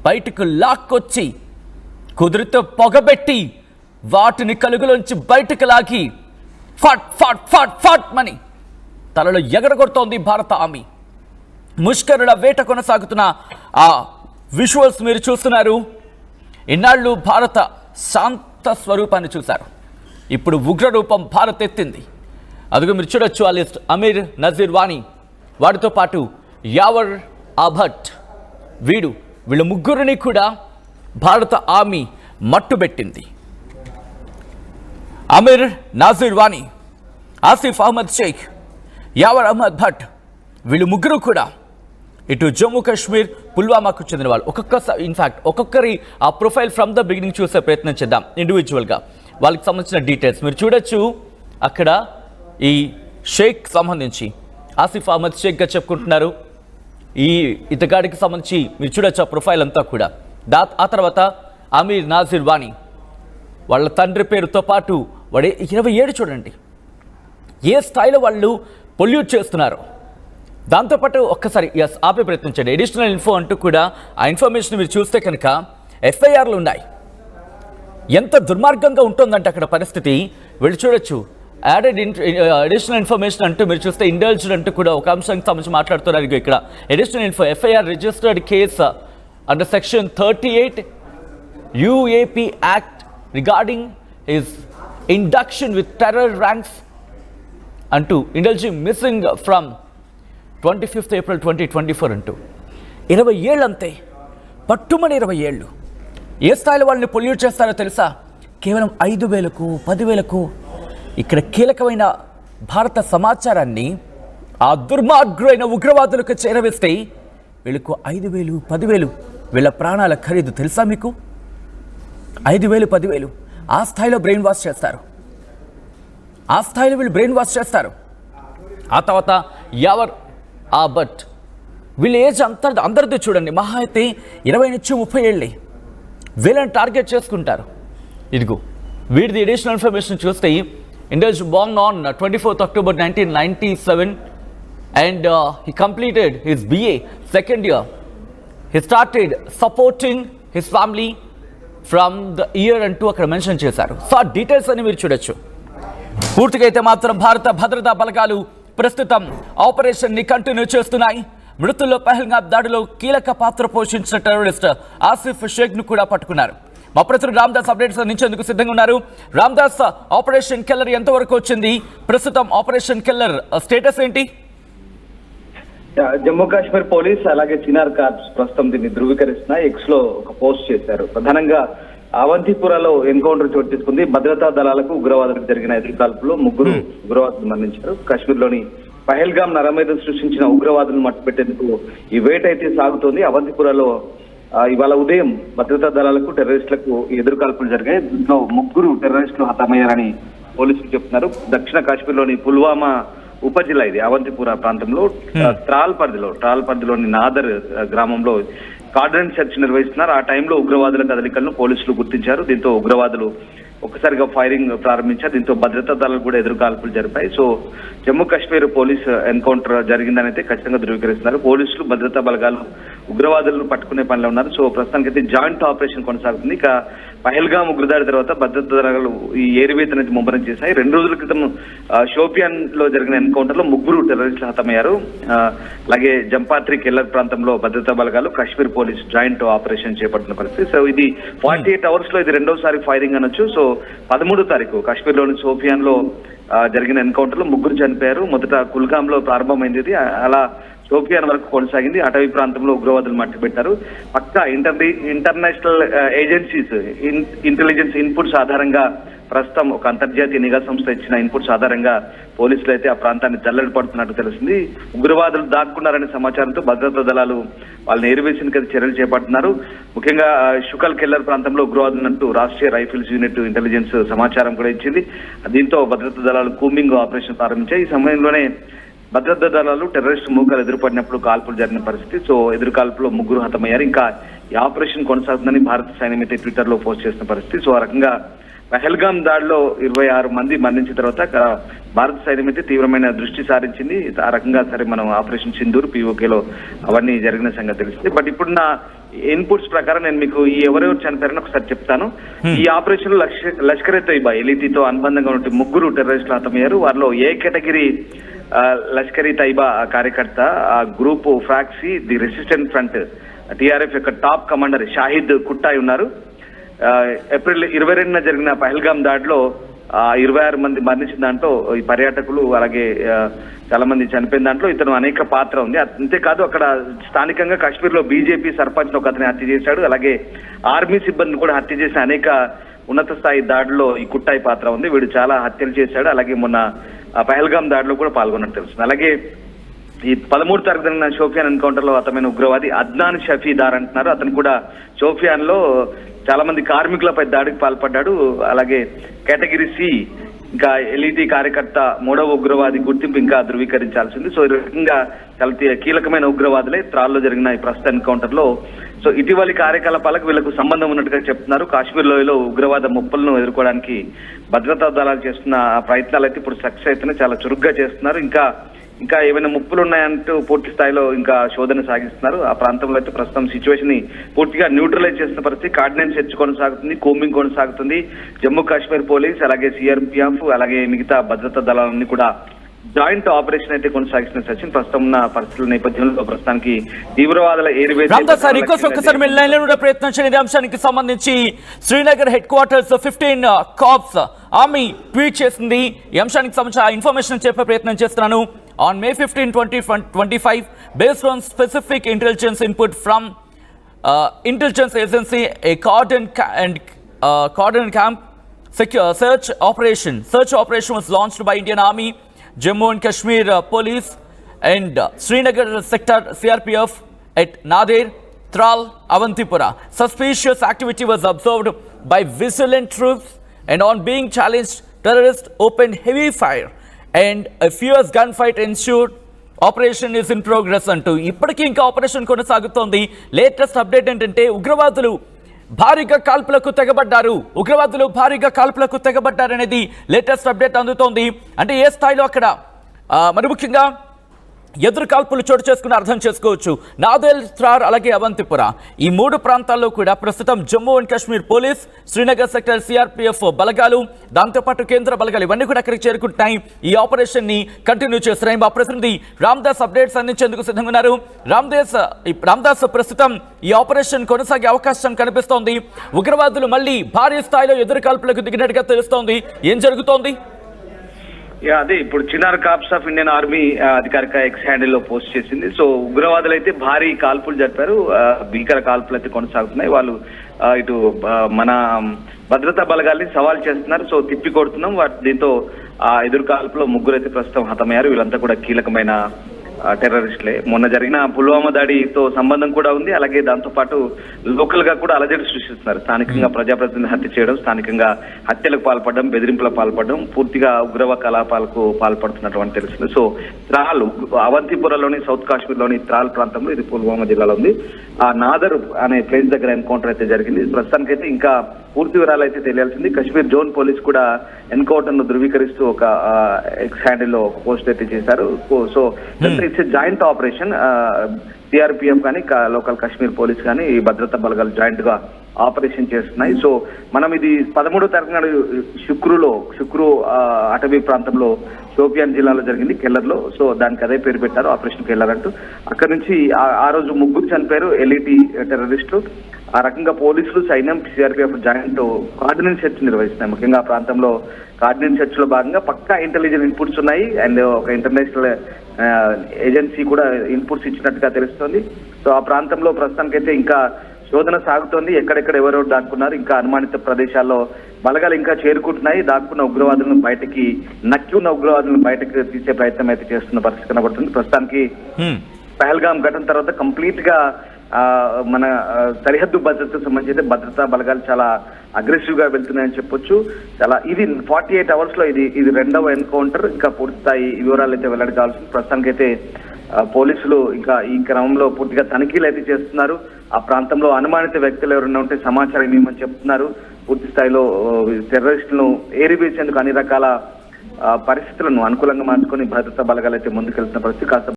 బయటకు లాక్కొచ్చి కుదురుతో పొగబెట్టి వాటిని కలుగులోంచి బయటకు లాగి ఫట్ ఫట్ ఫట్ ఫట్ మని తలలో ఎగరగొడుతోంది భారత ఆర్మీ. ముష్కరుల వేట కొనసాగుతున్న ఆ విజువల్స్ మీరు చూస్తున్నారు. ఇన్నాళ్ళు భారత శాంత స్వరూపాన్ని చూశారు, ఇప్పుడు ఉగ్ర రూపం భారత్ ఎత్తింది. అదిగో మీరు చూడొచ్చు ఆ లిస్ట్. అమీర్ నజీర్ వానీ, వాడితో పాటు యావర్ అభట్, వీళ్ళ ముగ్గురిని కూడా భారత ఆర్మీ మట్టుబెట్టింది. అమీర్ నజీర్ వానీ, ఆసిఫ్ అహ్మద్ షేక్, యావర్ అహ్మద్ భట్, వీళ్ళు ముగ్గురు కూడా ఇటు జమ్మూ కాశ్మీర్ పుల్వామాకు చెందిన వాళ్ళు. ఒక్కొక్కరి ఆ ప్రొఫైల్ ఫ్రమ్ ద బిగినింగ్ చూసే ప్రయత్నం చేద్దాం ఇండివిజువల్గా. వాళ్ళకి సంబంధించిన డీటెయిల్స్ మీరు చూడొచ్చు. అక్కడ ఈ షేక్ సంబంధించి ఆసిఫ్ అహ్మద్ షేక్గా చెప్పుకుంటున్నారు. ఈ ఇతగాడికి సంబంధించి మీరు చూడొచ్చు ఆ ప్రొఫైల్ అంతా కూడా. ఆ తర్వాత అమీర్ నజీర్ వానీ, వాళ్ళ తండ్రి పేరుతో పాటు వాడే 27 చూడండి ఏ స్థాయిలో వాళ్ళు పొల్యూట్ చేస్తున్నారు. దాంతోపాటు ఒక్కసారి ఆపే ప్రయత్నించండి. ఎడిషనల్ ఇన్ఫో అంటూ కూడా ఆ ఇన్ఫర్మేషన్ మీరు చూస్తే కనుక ఎఫ్ఐఆర్లు ఉన్నాయి. ఎంత దుర్మార్గంగా ఉంటుందంటే అక్కడ పరిస్థితి వీళ్ళు చూడొచ్చు. అడిషనల్ ఇన్ఫర్మేషన్ అంటూ మీరు చూస్తే ఇండల్జ్డ్ అంటూ కూడా ఒక అంశానికి సంబంధించి మాట్లాడుతున్నారు. ఇక్కడ additional info FIR registered case under section 38 UAP act regarding his induction with terror ranks అంటూ indulging missing from 25th April 2024 అంటూ 20 ఏళ్ళు అంతే, పట్టుమని 20 ఏళ్ళు. ఏ స్థాయిలో వాళ్ళని పొల్యూట్ చేస్తారో తెలుసా? కేవలం 5,000కు 10,000కు. ఇక్కడ కీలకమైన భారత సమాచారాన్ని ఆ దుర్మార్గులైన ఉగ్రవాదులకు చేరవేస్తే వీళ్ళకు 5,000 10,000 వీళ్ళ ప్రాణాల ఖరీదు తెలుసా మీకు? 5,000 10,000 ఆ స్థాయిలో బ్రెయిన్ వాష్ చేస్తారు. ఆ స్థాయిలో వీళ్ళు బ్రెయిన్ వాష్ చేస్తారు. ఆ తర్వాత యావర్ బట్ వీళ్ళ ఏజ్ అందరిది చూడండి, మహా అయితే 20 నుంచి 30 ఏళ్ళే. వీళ్ళని టార్గెట్ చేసుకుంటారు. ఇదిగో వీడిది అడిషనల్ ఇన్ఫర్మేషన్ చూస్తే indulge Born on 24th October 1997 and he completed his BA second year. He started supporting his family from the year అంటూ అక్కడ మెన్షన్ చేశారు. సో ఆ డీటెయిల్స్ అని మీరు చూడొచ్చు. పూర్తిగా అయితే మాత్రం భారత భద్రతా బలగాలు ప్రస్తుతం ఆపరేషన్ని కంటిన్యూ చేస్తున్నాయి. మృతుల్లో పహల్గామ్ దాడిలో కీలక పాత్ర పోషించిన టెర్రరిస్ట్ ఆసిఫ్ షేక్ను కూడా పట్టుకున్నారు. మా ప్రతినిధి రామ్దాస్ అప్డేట్స్ అందించేందుకు సిద్ధంగా ఉన్నారు. రామ్దాస్, ఆపరేషన్ కిల్లర్ ఎంతవరకు వచ్చింది? ప్రస్తుతం ఆపరేషన్ కిల్లర్ స్టేటస్ ఏంటి? జమ్మూ కాశ్మీర్ పోలీస్ అలాగే చినార్ కార్ప్స్ ప్రస్తుతం దీన్ని ధృవీకరిస్తున్నాయి. ఎక్స్ లో ఒక పోస్ట్ చేశారు. ప్రధానంగా అవంతిపురాలో ఎన్కౌంటర్ చోటు తీసుకుంది. భద్రతా దళాలకు ఉగ్రవాదులకు జరిగిన ఎదురుకాల్పులో 3 ఉగ్రవాదులు మరణించారు. కాశ్మీర్లోని పహల్గామ్ నరమేధం సృష్టించిన ఉగ్రవాదులను మట్టుపెట్టేందుకు ఈ వేట అయితే సాగుతోంది. అవంతిపురాలో ఇవాళ ఉదయం భద్రతా దళాలకు టెర్రరిస్టులకు ఎదురుకాల్పులు జరిగాయి. దీంట్లో 3 టెర్రరిస్టులు హతమయ్యారని పోలీసులు చెప్తున్నారు. దక్షిణ కాశ్మీర్లోని పుల్వామా ఉపజిల్లా ఇది అవంతిపుర ప్రాంతంలో త్రాల్ పరిధిలోని నాదర్ గ్రామంలో కార్డన్ సెర్చ్ నిర్వహిస్తున్నారు. ఆ టైంలో ఉగ్రవాదుల కదలికలను పోలీసులు గుర్తించారు. దీంతో ఉగ్రవాదులు ఒక్కసారిగా ఫైరింగ్ ప్రారంభించారు. దీంతో భద్రతా దళాలు కూడా ఎదురుకాల్పులు జరిపాయి. So Jammu Kashmir police encounter జరిగిందని అయితే ఖచ్చితంగా ధృవీకరిస్తున్నారు. పోలీసులు భద్రతా బలగాలు ఉగ్రవాదులను పట్టుకునే పనిలో ఉన్నారు. సో ప్రస్తుతానికైతే జాయింట్ ఆపరేషన్ కొనసాగుతుంది. ఇక పహల్గామ్ ఉగ్రదాడి తర్వాత భద్రతా దళాలు ఈ ఏరివేత అనేది ముమ్మరం చేశాయి. 2 రోజుల క్రితం షోపియాన్ లో జరిగిన ఎన్కౌంటర్ లో 3 టెర్రరిస్టులు హతమయ్యారు. అలాగే జంపాత్రి కెల్లర్ ప్రాంతంలో భద్రతా బలగాలు కశ్మీర్ పోలీస్ జాయింట్ ఆపరేషన్ చేపడుతున్న పరిస్థితి. సో ఇది 48 hours లో ఇది 2వసారి ఫైరింగ్ అనొచ్చు. సో 13వ తారీఖు కాశ్మీర్లోని షోపియాన్ లో జరిగిన ఎన్కౌంటర్ లో 3 చనిపోయారు. మొదట కుల్గామ్ లో ప్రారంభమైంది ఇది, అలా షోపియాన్ వరకు కొనసాగింది. అటవీ ప్రాంతంలో ఉగ్రవాదులు మట్టిపెట్టారు. పక్కా ఇంటర్నేషనల్ ఏజెన్సీస్ ఇంటెలిజెన్స్ ఇన్పుట్స్ ఆధారంగా ప్రస్తుతం ఒక అంతర్జాతీయ నిఘా సంస్థ ఇచ్చిన ఇన్పుట్స్ ఆధారంగా పోలీసులు అయితే ఆ ప్రాంతాన్ని జల్లెడ పడుతున్నట్టు తెలిసింది. ఉగ్రవాదులు దాక్కున్నారనే సమాచారంతో భద్రతా దళాలు వాళ్ళని ఏరివేసేందుకు చర్యలు చేపడుతున్నారు. ముఖ్యంగా షుకల్ కెల్లర్ ప్రాంతంలో ఉగ్రవాదులంటూ రాష్ట్రీయ రైఫిల్స్ యూనిట్ ఇంటెలిజెన్స్ సమాచారం కూడా ఇచ్చింది. దీంతో భద్రతా దళాలు కూంబింగ్ ఆపరేషన్ ప్రారంభించాయి. ఈ సమయంలోనే భద్రతా దళాలు టెర్రరిస్ట్ మూకలు ఎదురుపడినప్పుడు కాల్పులు జరిగిన పరిస్థితి. సో ఎదురుకాల్పులో 3 హతమయ్యారు. ఇంకా ఈ ఆపరేషన్ కొనసాగుతుందని భారత సైన్యం అయితే ట్విట్టర్ లో పోస్ట్ చేసిన పరిస్థితి. సో ఆ రకంగా పహల్గామ్ దాడిలో 26 మంది మరణించిన తర్వాత భారత సైన్యం అయితే తీవ్రమైన దృష్టి సారించింది. ఆ రకంగా సరే మనం ఆపరేషన్ సింధూర్ POKలో అవన్నీ జరిగిన సంగతి తెలిసింది. బట్ ఇప్పుడున్న ఇన్పుట్స్ ప్రకారం నేను మీకు ఈ ఎవరెవరు చనిపోయారని ఒకసారి చెప్తాను. ఈ ఆపరేషన్ లో లష్కర్ ఎ తోయిబా ఎలిటీతో అనుబంధంగా ఉంటే 3 టెర్రరిస్టులు హతమయ్యారు. వారిలో ఏ కేటగిరీ లష్కర్ ఎ తోయిబా కార్యకర్త, ఆ group proxy the resistant front TRF యొక్క టాప్ కమాండర్ షాహిద్ కుట్టాయ్ ఉన్నారు. ఏప్రిల్ 22న జరిగిన పహల్గామ్ దాడిలో 26 మంది మరణించిన దాంట్లో ఈ పర్యాటకులు అలాగే చాలా మంది చనిపోయిన దాంట్లో ఇతను అనేక పాత్ర ఉంది. అంతేకాదు అక్కడ స్థానికంగా కాశ్మీర్ లో బీజేపీ సర్పంచ్ ఒక అతని హత్య చేశాడు. అలాగే ఆర్మీ సిబ్బందిని కూడా హత్య చేసిన అనేక ఉన్నత స్థాయి దాడిలో ఈ కుట్టాయి పాత్ర ఉంది. వీడు చాలా హత్యలు చేశాడు. అలాగే మొన్న పహల్గామ్ దాడిలో కూడా పాల్గొన్నట్టు తెలుస్తుంది. అలాగే ఈ 13 తారీఖు జరిగిన షోఫియాన్ ఎన్కౌంటర్ లో అతమైన ఉగ్రవాది అద్నాన్ షఫీదార్ అంటున్నారు. అతను కూడా షోఫియాన్ లో చాలా మంది కార్మికులపై దాడికి పాల్పడ్డాడు. అలాగే కేటగిరీ C ఇంకా ఎల్ఈటీ కార్యకర్త 3వ ఉగ్రవాది గుర్తింపు ఇంకా ధృవీకరించాల్సింది. సో ఈ రకంగా చాలా కీలకమైన ఉగ్రవాదులే త్రాల్లో జరిగిన ఈ ప్రస్తుత ఎన్కౌంటర్ లో. సో ఇటీవలి కార్యకలాపాలకు వీళ్లకు సంబంధం ఉన్నట్టుగా చెప్తున్నారు. కాశ్మీర్ లోయలో ఉగ్రవాద ముప్పులను ఎదుర్కోవడానికి భద్రతా దళాలు చేస్తున్న ప్రయత్నాలు అయితే ఇప్పుడు సక్సెస్ అయితేనే చాలా చురుగ్గా చేస్తున్నారు. ఇంకా ఏమైనా ముప్పులు ఉన్నాయంటూ పూర్తి స్థాయిలో ఇంకా శోధన సాగిస్తున్నారు. ఆ ప్రాంతంలో అయితే ప్రస్తుతం సిచ్యువేషన్ ని పూర్తిగా న్యూట్రలైజ్ చేసిన పరిస్థితి. కార్డినెన్స్ సెర్చ్ కొనసాగుతుంది, కోంబింగ్ కొనసాగుతుంది. జమ్మూ కాశ్మీర్ పోలీస్ అలాగే CRPF అలాగే మిగతా భద్రతా దళాలన్నీ కూడా జాయింట్ ఆపరేషన్ అయితే కొనసాగిస్తున్న సచిన్ ప్రస్తుతం ఉన్న పరిస్థితుల నేపథ్యంలో ప్రస్తుతానికి తీవ్రవాదుల ఒక్కసారి ప్రయత్నం చేయని అంశానికి సంబంధించి Srinagar headquarters 15 corps army tweet చేసింది. ఈ అంశానికి సంబంధించిన ఇన్ఫర్మేషన్ చెప్పే ప్రయత్నం చేస్తున్నాను. On May 15, 2025, based on specific intelligence input from intelligence agency, a cordon camp search operation was launched by Indian Army, Jammu and Kashmir Police and Srinagar sector CRPF at Nader, Tral, Avantipura. Suspicious activity was observed by vigilant troops, and on being challenged, terrorists opened heavy fire and a fierce gunfight ensued. Operation is in progress అంటూ ఇప్పటికీ ఇంకా operation కొనసాగుతోంది. Latest update ఏంటంటే ఉగ్రవాదులు భారీగా కాల్పులకు తెగబడ్డారనేది latest update అందుతోంది. అంటే ఏ స్థాయిలో అక్కడ మరి ముఖ్యంగా ఎదురు కాల్పులు చోటు చేసుకుని అర్థం చేసుకోవచ్చు. నాదేల్, త్రార్ అలాగే అవంతిపుర ఈ 3 ప్రాంతాల్లో కూడా ప్రస్తుతం Jammu and Kashmir police, Srinagar sector CRPF బలగాలు, దాంతోపాటు కేంద్ర బలగాలు ఇవన్నీ కూడా అక్కడికి చేరుకుంటున్నాయి. ఈ ఆపరేషన్ ని కంటిన్యూ చేస్తున్నాయి. మా ప్రతినిధి రామ్దాస్ అప్డేట్స్ అందించేందుకు సిద్ధంగా ఉన్నారు. రామ్దాస్ ప్రస్తుతం ఈ ఆపరేషన్ కొనసాగే అవకాశం కనిపిస్తోంది. ఉగ్రవాదులు మళ్ళీ భారీ స్థాయిలో ఎదురు కాల్పులకు దిగినట్టుగా తెలుస్తోంది. ఏం జరుగుతోంది? అదే ఇప్పుడు Chinar corps of Indian army అధికారిక ఎక్స్ హ్యాండిల్ లో పోస్ట్ చేసింది. సో ఉగ్రవాదులు అయితే భారీ కాల్పులు జరిపారు. భీకర కాల్పులు అయితే కొనసాగుతున్నాయి. వాళ్ళు ఇటు మన భద్రతా బలగాల్ని సవాల్ చేస్తున్నారు. సో తిప్పి కొడుతున్నాం. దీంతో ఎదురు కాల్పులో 3 అయితే ప్రస్తుతం హతమయ్యారు. వీళ్ళంతా కూడా కీలకమైన టెర్రరిస్టులే. మొన్న జరిగిన పుల్వామా దాడితో సంబంధం కూడా ఉంది. అలాగే దాంతో పాటు లోకల్ గా కూడా అలజడి సృష్టిస్తున్నారు. స్థానికంగా ప్రజాప్రతినిధులను హత్య చేయడం, స్థానికంగా హత్యలకు పాల్పడడం, బెదిరింపులకు పాల్పడడం, పూర్తిగా ఉగ్రవ కలాపాలకు పాల్పడుతున్నటువంటి తెలుస్తుంది. సో త్రాల్ అవంతిపురలోని సౌత్ కాశ్మీర్ లోని త్రాల్ ప్రాంతంలో, ఇది పుల్వామా జిల్లాలో ఉంది. ఆ నాదర్ అనే ప్లేస్ దగ్గర ఎన్కౌంటర్ అయితే జరిగింది. ప్రస్తుతానికైతే ఇంకా పూర్తి వివరాలు అయితే తెలియాల్సింది. కశ్మీర్ జోన్ పోలీస్ కూడా ఎన్కౌంటర్ ను ధృవీకరిస్తూ ఒక ఎక్స్ హ్యాండిల్ లో ఒక పోస్ట్ అయితే చేశారు. So it's joint operation. CRPF కానీ లోకల్ కాశ్మీర్ పోలీస్ కానీ ఈ భద్రతా బలగాలు జాయింట్ గా ఆపరేషన్ చేస్తున్నాయి. సో మనం ఇది 13వ తారీఖు నాడు శుక్రు అటవీ ప్రాంతంలో షోపియాన్ జిల్లాలో జరిగింది, కెల్లర్లో. సో దానికి అదే పేరు పెట్టారు, ఆపరేషన్ కెల్లర్ అంటూ. అక్కడ నుంచి ఆ రోజు 3 చనిపోయారు ఎల్ఈటీ టెర్రరిస్టులు. ఆ రకంగా పోలీసులు, సైన్యం, CRPF జాయింట్ కార్డినెన్స్ సెర్చ్ నిర్వహిస్తున్నాయి. ముఖ్యంగా ఆ ప్రాంతంలో కార్డినెన్స్ సెర్చ్ లో భాగంగా పక్కా ఇంటెలిజెన్స్ ఇన్పుట్స్ ఉన్నాయి. అండ్ ఒక ఇంటర్నేషనల్ ఏజెన్సీ కూడా ఇన్పుట్స్ ఇచ్చినట్టుగా తెలుస్తోంది. సో ఆ ప్రాంతంలో ప్రస్తుతానికైతే ఇంకా శోధన సాగుతోంది. ఎక్కడెక్కడ ఎవరెవరు దాక్కున్నారు, ఇంకా అనుమానిత ప్రదేశాల్లో బలగాలు ఇంకా చేరుకుంటున్నాయి. దాక్కున్న ఉగ్రవాదులను బయటకు తీసే ప్రయత్నం అయితే చేస్తున్న పరిస్థితి కనబడుతుంది. ప్రస్తుతానికి పహల్గామ్ ఘటన తర్వాత కంప్లీట్ గా మన సరిహద్దు భద్రతకు సంబంధించి భద్రతా బలగాలు చాలా అగ్రెసివ్ గా వెళ్తున్నాయని చెప్పొచ్చు. ఇది 48 hours లో ఇది 2వ ఎన్కౌంటర్. ఇంకా పూర్తి స్థాయి వివరాలు అయితే వెల్లడి కావాల్సింది. ప్రస్తుతానికైతే పోలీసులు ఇంకా ఈ క్రమంలో పూర్తిగా తనిఖీలు అయితే చేస్తున్నారు. ఆ ప్రాంతంలో అనుమానిత వ్యక్తులు ఎవరైనా ఉంటే సమాచారం ఇవ్వమని చెప్తున్నారు. పూర్తి స్థాయిలో టెర్రరిస్టులను ఏరివేసేందుకు అన్ని రకాల పరిస్థితులను అనుకూలంగా మార్చుకొని భద్రతా బలగాలు అయితే ముందుకెళ్తున్న పరిస్థితి. కాస్త